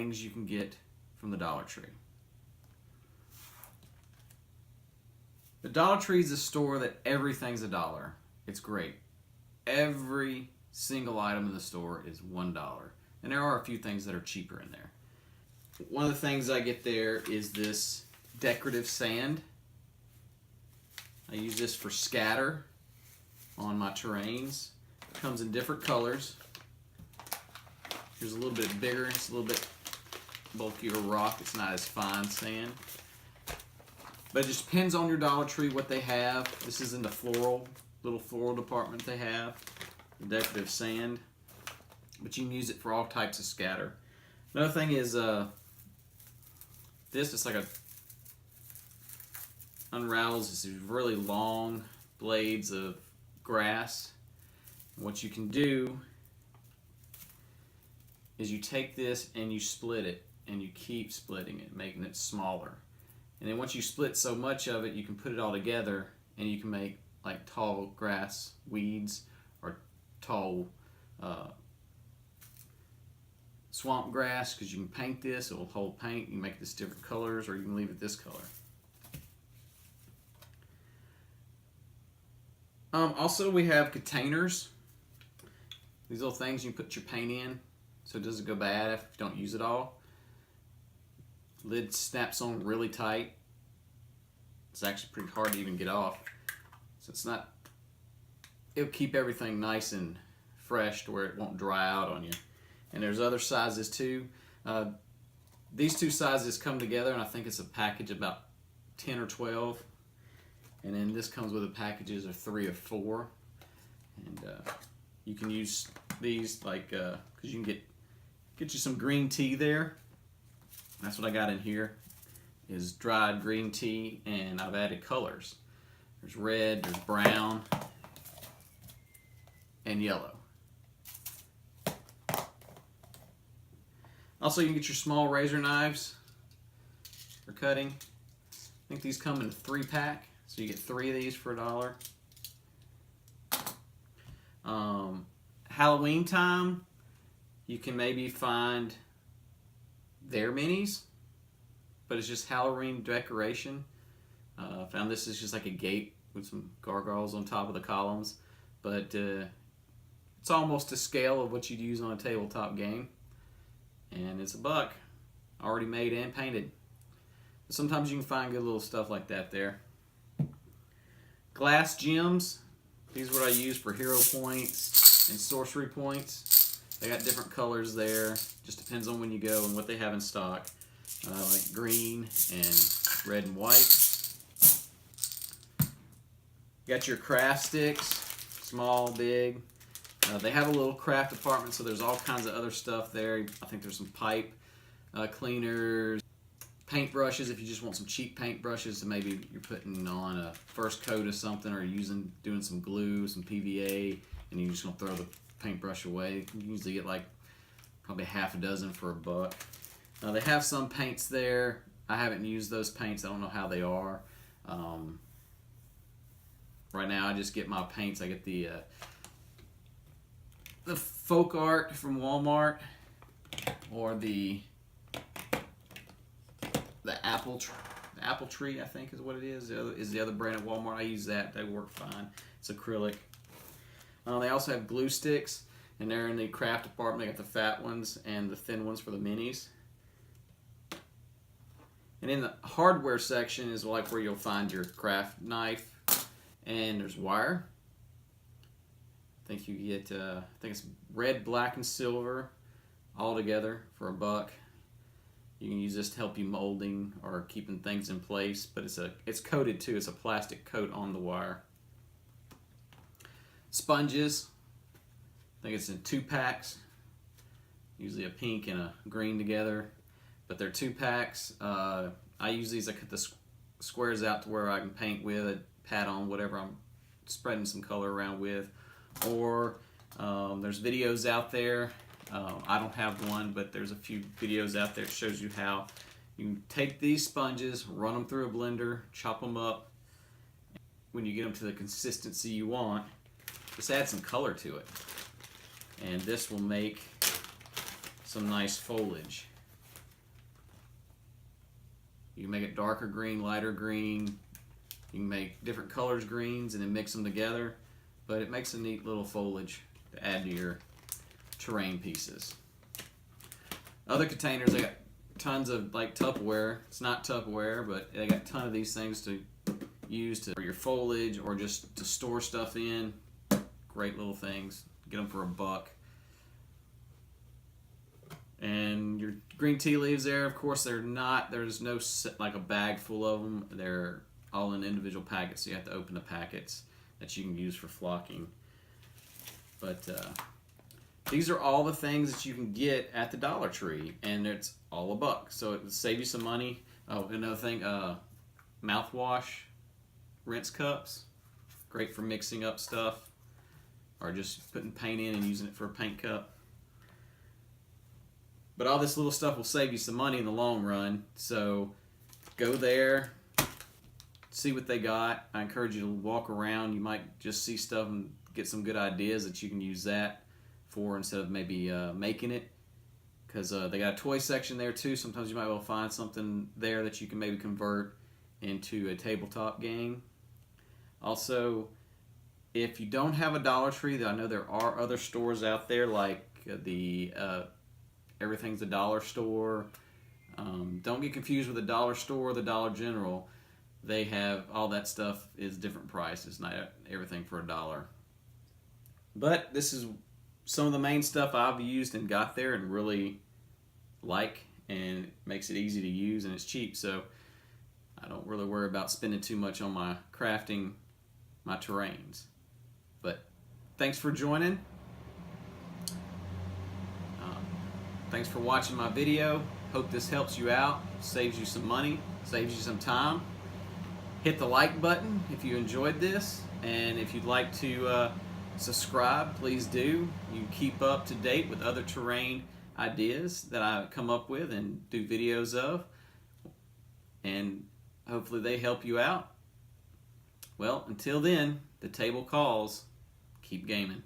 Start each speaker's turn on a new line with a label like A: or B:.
A: things you can get from the Dollar Tree. The Dollar Tree is a store that everything's $1. It's great. Every single item in the store is $1. And there are a few things that are cheaper in there. One of the things I get there is this decorative sand. I use this for scatter on my terrains. It comes in different colors. Here's a little bit bigger, it's a little bit bulkier rock, it's not as fine sand. But it just depends on your Dollar Tree what they have. This is in the little floral department they have, the decorative sand. But you can use it for all types of scatter. Another thing is this is like a unravels these really long blades of grass. And what you can do is you take this and you split it, and you keep splitting it, making it smaller. And then once you split so much of it, you can put it all together and you can make like tall grass weeds or tall swamp grass, because you can paint this, it will hold paint, you can make this different colors, or you can leave it this color. Also we have containers. These little things you put your paint in so it doesn't go bad if you don't use it all. Lid snaps on really tight. It's actually pretty hard to even get off. So it'll keep everything nice and fresh to where it won't dry out on you. And there's other sizes too. These two sizes come together, and I think it's a package about 10 or 12. And then this comes with the packages of 3 or 4. And you can use these like, because you can get you some green tea there. That's what I got in here, is dried green tea, and I've added colors. There's red, there's brown, and yellow. Also, you can get your small razor knives for cutting. I think these come in a 3-pack, so you get 3 of these for $1. Halloween time, you can maybe find their minis, but it's just Halloween decoration. Found this is just like a gate with some gargoyles on top of the columns, but it's almost to scale of what you'd use on a tabletop game, and it's $1, already made and painted. But sometimes you can find good little stuff like that there. Glass gems, these are what I use for hero points and sorcery points. They got different colors there, just depends on when you go and what they have in stock. Like green and red and white. You got your craft sticks, small, big. They have a little craft department, so there's all kinds of other stuff there. I think there's some pipe cleaners, paint brushes if you just want some cheap paint brushes, so maybe you're putting on a first coat of something, or doing some glue, some PVA, and you're just gonna throw the paintbrush away. You can usually get like probably half a dozen for $1. They have some paints there. I haven't used those paints. I don't know how they are. Right now I just get my paints. I get the folk art from Walmart, or the apple tree, I think is what it is. Is the other brand at Walmart. I use that. They work fine. It's acrylic. They also have glue sticks, and they're in the craft department. They got the fat ones and the thin ones for the minis. And in the hardware section is like where you'll find your craft knife, and there's wire. I think you get, I think it's red, black, and silver all together for $1. You can use this to help you molding or keeping things in place, but it's coated too. It's a plastic coat on the wire. Sponges, I think it's in 2-packs, usually a pink and a green together, but they're 2-packs. I use these, I cut the squares out to where I can paint with, pat on whatever I'm spreading some color around with, or there's videos out there. I don't have one, but there's a few videos out there that shows you how you can take these sponges, run them through a blender, chop them up. When you get them to the consistency you want, just add some color to it, and this will make some nice foliage. You can make it darker green, lighter green. You can make different colors greens and then mix them together. But it makes a neat little foliage to add to your terrain pieces. Other containers, they got tons of like Tupperware. It's not Tupperware, but they got a ton of these things to use for your foliage or just to store stuff in. Great little things. Get them for $1. And your green tea leaves there, of course, there's no like a bag full of them. They're all in individual packets, so you have to open the packets that you can use for flocking. But these are all the things that you can get at the Dollar Tree, and it's all $1. So it will save you some money. Oh, another thing, mouthwash, rinse cups, great for mixing up stuff, or just putting paint in and using it for a paint cup. But all this little stuff will save you some money in the long run. So go there, see what they got. I encourage you to walk around. You might just see stuff and get some good ideas that you can use that for instead of maybe making it. Because they got a toy section there too. Sometimes you might be able to find something there that you can maybe convert into a tabletop game. Also, if you don't have a Dollar Tree, I know there are other stores out there like the Everything's a Dollar Store. Don't get confused with the Dollar Store or the Dollar General. They have all that stuff is different prices, not everything for $1. But this is some of the main stuff I've used and got there and really like, and it makes it easy to use and it's cheap, so I don't really worry about spending too much on my crafting my terrains. But thanks for joining. Thanks for watching my video. Hope this helps you out, saves you some money, saves you some time. Hit the like button if you enjoyed this, and if you'd like to subscribe, please do. You keep up to date with other terrain ideas that I come up with and do videos of, and hopefully they help you out. Well, until then, the table calls. Keep gaming.